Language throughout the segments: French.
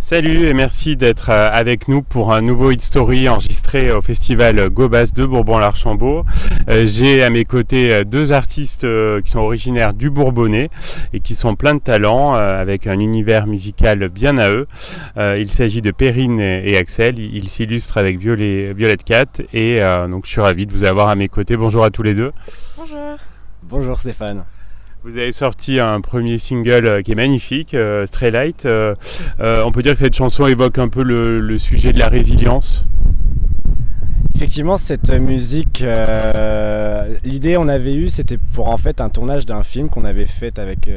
Salut et merci d'être avec nous pour un nouveau Hit Story enregistré au festival Gobas de Bourbon-l'Archambault. J'ai à mes côtés deux artistes qui sont originaires du Bourbonnais et qui sont pleins de talent avec un univers musical bien à eux. Il s'agit de Perrine et Axel. Ils s'illustrent avec Violette Cat et donc je suis ravi de vous avoir à mes côtés. Bonjour à tous les deux. Bonjour. Bonjour Stéphane. Vous avez sorti un premier single qui est magnifique, Stray Light. On peut dire que cette chanson évoque un peu le sujet de la résilience. Effectivement, cette musique, l'idée on avait eue, c'était pour en fait un tournage d'un film qu'on avait fait avec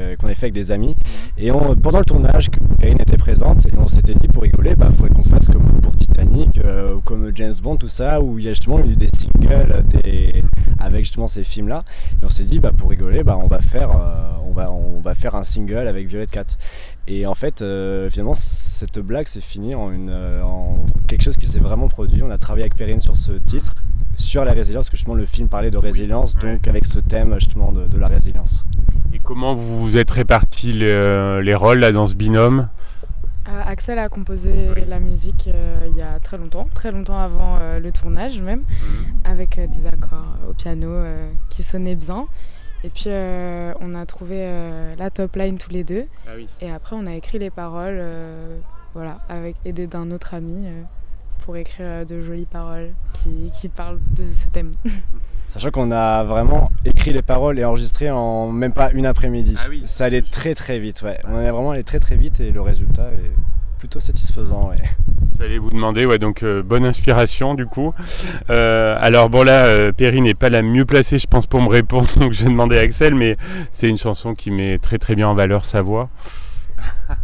des amis. Et pendant le tournage, Perrine était présente et on s'était dit pour rigoler, faudrait qu'on fasse comme pour Titanic ou comme James Bond, tout ça, où il y a justement eu des singles avec justement ces films-là. Et on s'est dit pour rigoler, on va faire un single avec Violette Cat. Et en fait, finalement, cette blague s'est finie en quelque chose qui s'est vraiment produit. On a travaillé avec Perrine sur ce titre, sur la résilience, parce que justement le film parlait de résilience, donc avec ce thème justement de la résilience. Et comment vous vous êtes répartis les rôles là, dans ce binôme ? Axel a composé la musique il y a très longtemps avant le tournage même, avec des accords au piano qui sonnaient bien. Et puis on a trouvé la top line tous les deux. Ah oui. Et après on a écrit les paroles, avec aidé d'un autre ami pour écrire de jolies paroles qui parlent de ce thème. Sachant qu'on a vraiment écrit les paroles et enregistré en même pas une après-midi. Ah oui. Ça allait très très vite, ouais. On est vraiment allé très très vite et le résultat est plutôt satisfaisant, ouais. J'allais vous demander, donc bonne inspiration du coup. Alors bon là, Perrine n'est pas la mieux placée je pense pour me répondre, donc je vais demander à Axel, mais c'est une chanson qui met très très bien en valeur sa voix.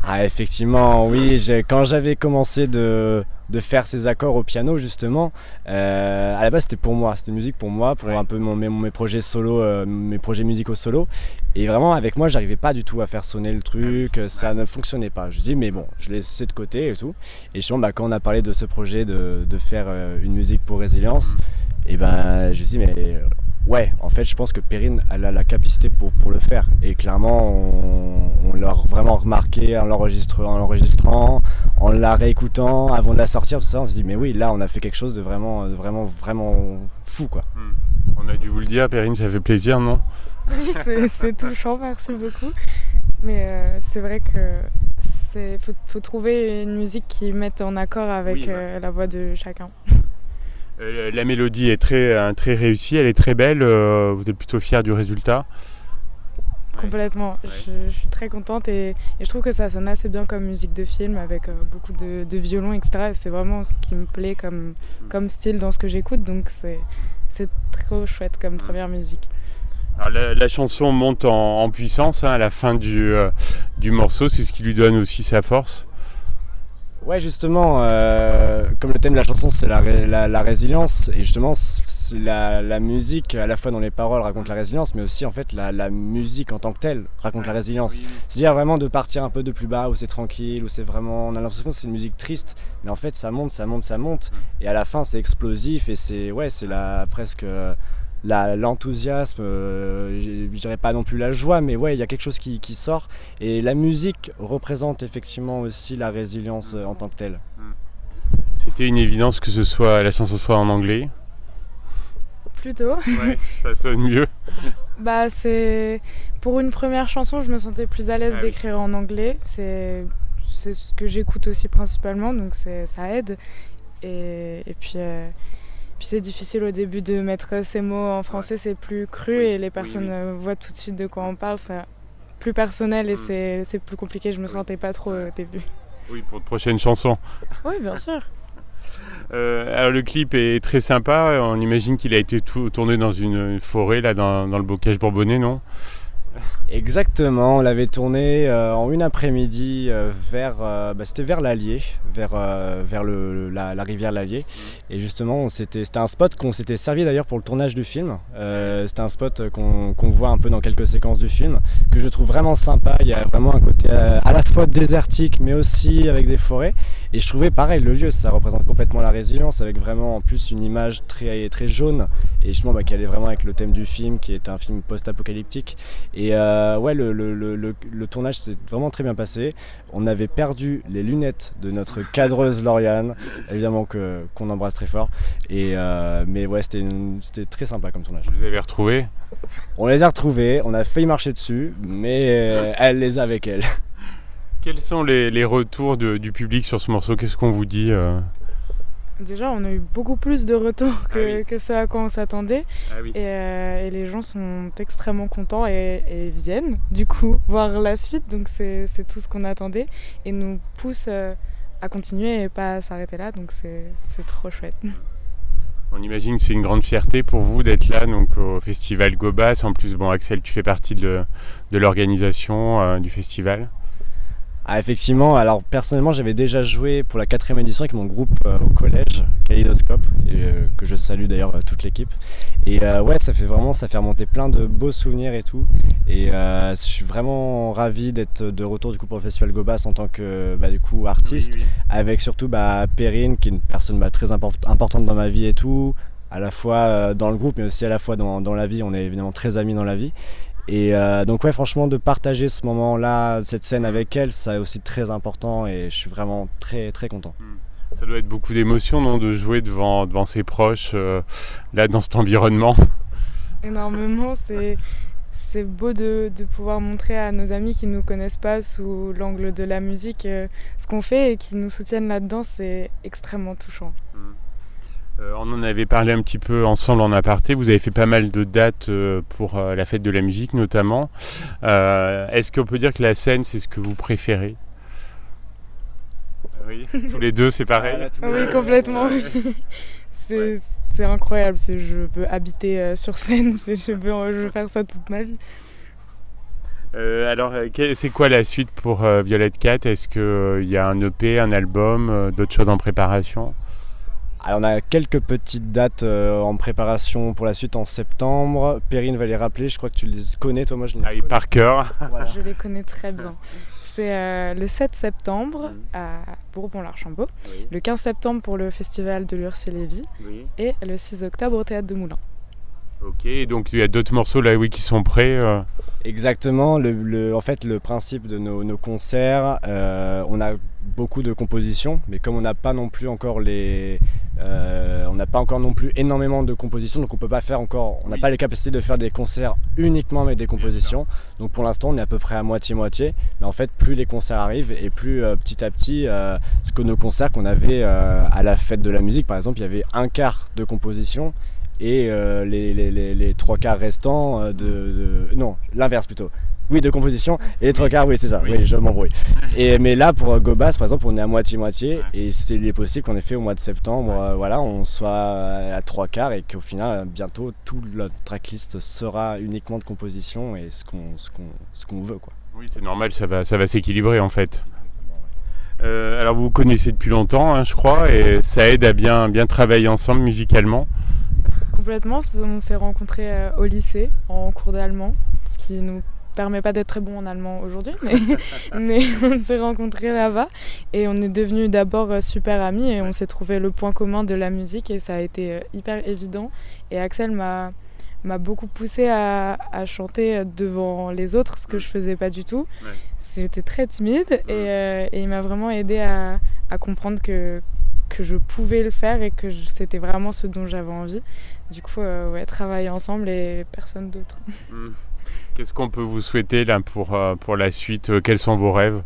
Ah effectivement, oui, quand j'avais commencé de faire ces accords au piano justement, à la base c'était pour moi, c'était musique pour moi, pour un peu mes projets solo, mes projets musicaux solo. Et vraiment avec moi j'arrivais pas du tout à faire sonner le truc, ça ne fonctionnait pas. Je dis mais bon, je l'ai laissé de côté et tout. Et justement quand on a parlé de ce projet de faire une musique pour résilience, et je me suis dit mais ouais, en fait je pense que Perrine elle a la capacité pour le faire. Et clairement on l'a vraiment remarqué en l'enregistrant, en la réécoutant avant de la sortir, tout ça. On s'est dit mais oui, là on a fait quelque chose de vraiment fou quoi. On a dû vous le dire, Perrine, ça fait plaisir, non ? Oui, c'est touchant, merci beaucoup. Mais c'est vrai que faut trouver une musique qui mette en accord avec la voix de chacun. La mélodie est très réussie, elle est très belle, vous êtes plutôt fiers du résultat ? Complètement, Ouais. Je suis très contente et je trouve que ça sonne assez bien comme musique de film avec beaucoup de violons, etc. Et c'est vraiment ce qui me plaît comme style dans ce que j'écoute, donc c'est trop chouette comme première musique. Alors la chanson monte en puissance à la fin du morceau, c'est ce qui lui donne aussi sa force. Ouais justement, comme le thème de la chanson c'est la résilience, et justement la musique à la fois dans les paroles raconte la résilience, mais aussi en fait la musique en tant que telle raconte la résilience. Oui. C'est-à-dire vraiment de partir un peu de plus bas, où c'est tranquille, où c'est vraiment, on a l'impression que c'est une musique triste, mais en fait ça monte, et à la fin c'est explosif et c'est presque l'enthousiasme, je dirais pas non plus la joie, mais il y a quelque chose qui sort, et la musique représente effectivement aussi la résilience en tant que telle. C'était une évidence que la chanson soit en anglais. Plutôt. Ouais, ça sonne mieux. C'est pour une première chanson, je me sentais plus à l'aise d'écrire en anglais. C'est ce que j'écoute aussi principalement, donc ça aide. Et puis c'est difficile au début de mettre ces mots en français, c'est plus cru et les personnes voient tout de suite de quoi on parle. C'est plus personnel et c'est plus compliqué. Je me sentais pas trop au début. Oui, pour de prochaines chansons. Oui, bien sûr. Alors le clip est très sympa, on imagine qu'il a été tourné dans une forêt là dans le bocage bourbonnais, non ? Exactement, on l'avait tourné en une après-midi c'était vers l'Allier, vers la rivière l'Allier. Et justement, c'était un spot qu'on s'était servi d'ailleurs pour le tournage du film. C'était un spot qu'on voit un peu dans quelques séquences du film, que je trouve vraiment sympa. Il y a vraiment un côté à la fois désertique, mais aussi avec des forêts. Et je trouvais pareil, le lieu, ça représente complètement la résilience, avec vraiment en plus une image très jaune, et justement qui allait vraiment avec le thème du film, qui est un film post-apocalyptique. Et ouais, le tournage s'est vraiment très bien passé. On avait perdu les lunettes de notre cadreuse Lauriane, évidemment qu'on embrasse très fort. Mais ouais, c'était très sympa comme tournage. Vous les avez retrouvés? On les a retrouvés, on a failli marcher dessus, mais elle les a avec elle. Quels sont les retours du public sur ce morceau? Qu'est-ce qu'on vous dit Déjà, on a eu beaucoup plus de retours oui. que ce à quoi on s'attendait. Ah oui. Et les gens sont extrêmement contents et viennent du coup voir la suite. Donc c'est tout ce qu'on attendait et nous pousse à continuer et pas à s'arrêter là. Donc c'est trop chouette. On imagine que c'est une grande fierté pour vous d'être là donc, au festival Gobas. En plus, bon, Axel, tu fais partie de l'organisation du festival. Ah, effectivement, alors personnellement j'avais déjà joué pour la 4e édition avec mon groupe au collège, Kaléidoscope, que je salue d'ailleurs toute l'équipe. Et ouais, ça fait remonter plein de beaux souvenirs et tout. Et je suis vraiment ravi d'être de retour du coup pour le festival Gobas en tant que du coup artiste, Oui. avec surtout Perrine qui est une personne très importante dans ma vie et tout, à la fois dans le groupe mais aussi à la fois dans la vie. On est évidemment très amis dans la vie. Et donc ouais, franchement, de partager ce moment-là, cette scène avec elle, c'est aussi très important et je suis vraiment très très content. Ça doit être beaucoup d'émotions, non, de jouer devant ses proches, là, dans cet environnement. Énormément, c'est beau de pouvoir montrer à nos amis qui ne nous connaissent pas sous l'angle de la musique ce qu'on fait et qui nous soutiennent là-dedans, c'est extrêmement touchant. On en avait parlé un petit peu ensemble en aparté. Vous avez fait pas mal de dates pour la fête de la musique notamment. Est-ce qu'on peut dire que la scène, c'est ce que vous préférez? Oui, tous les deux, c'est pareil. Oui, complètement. C'est incroyable. Je veux habiter sur scène. Je veux faire ça toute ma vie. Alors, c'est quoi la suite pour Violette Cat? Est-ce qu'il y a un EP, un album, d'autres choses en préparation? Alors on a quelques petites dates en préparation pour la suite en septembre. Perrine va les rappeler, je crois que tu les connais, toi moi je les connais. Par cœur. Voilà. Je les connais très bien. C'est le 7 septembre à Bourbon-l'Archambault, Oui. le 15 septembre pour le festival de l'Ursie-Lévy Oui. et le 6 octobre au Théâtre de Moulins. Ok, donc il y a d'autres morceaux là, oui, qui sont prêts. Exactement, en fait le principe de nos concerts, on a beaucoup de compositions, mais comme on n'a pas non plus encore on n'a pas encore non plus énormément de compositions, donc on peut pas faire encore, on n'a pas les capacités de faire des concerts uniquement avec des compositions. Donc pour l'instant on est à peu près à moitié-moitié, mais en fait plus les concerts arrivent et plus petit à petit, ce que nos concerts qu'on avait à la fête de la musique par exemple, il y avait un quart de composition. Et les 3/4 restants non, l'inverse plutôt. Oui, de composition. Et les 3/4, oui, c'est ça. Oui, je m'embrouille. Mais là, pour Gobas, par exemple, on est à moitié-moitié. Et il est possible qu'en effet, au mois de septembre, on soit à 3/4 et qu'au final, bientôt, toute la tracklist sera uniquement de composition et ce qu'on veut, quoi. Oui, c'est normal, ça va s'équilibrer en fait. Alors vous vous connaissez depuis longtemps, hein, je crois, et ça aide à bien travailler ensemble musicalement. Complètement, on s'est rencontrés au lycée en cours d'allemand, ce qui nous permet pas d'être très bon en allemand aujourd'hui, mais on s'est rencontrés là-bas et on est devenus d'abord super amis et on s'est trouvé le point commun de la musique et ça a été hyper évident. Et Axel m'a beaucoup poussé à chanter devant les autres, ce que je faisais pas du tout. Ouais. J'étais très timide et il m'a vraiment aidé à comprendre que je pouvais le faire et que c'était vraiment ce dont j'avais envie. Du coup, travailler ensemble et personne d'autre. Qu'est-ce qu'on peut vous souhaiter là pour la suite? Quels sont vos rêves?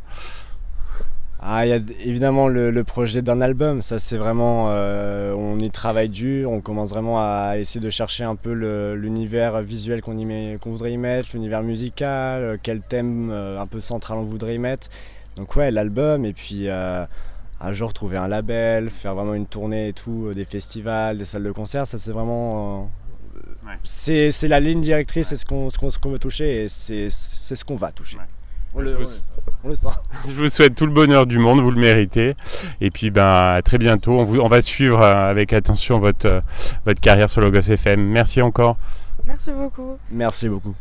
Il y a évidemment le projet d'un album, ça c'est vraiment, on y travaille dur, on commence vraiment à essayer de chercher un peu l'univers visuel qu'on voudrait y mettre, l'univers musical, quel thème un peu central on voudrait y mettre. Donc ouais, l'album et puis un jour trouver un label, faire vraiment une tournée et tout, des festivals, des salles de concert, ça c'est vraiment... c'est la ligne directrice, c'est ce qu'on veut toucher et c'est ce qu'on va toucher. Ouais. On le sent. Je vous souhaite tout le bonheur du monde, vous le méritez. Et puis à très bientôt, on va suivre avec attention votre carrière sur Logos FM. Merci encore. Merci beaucoup. Merci beaucoup.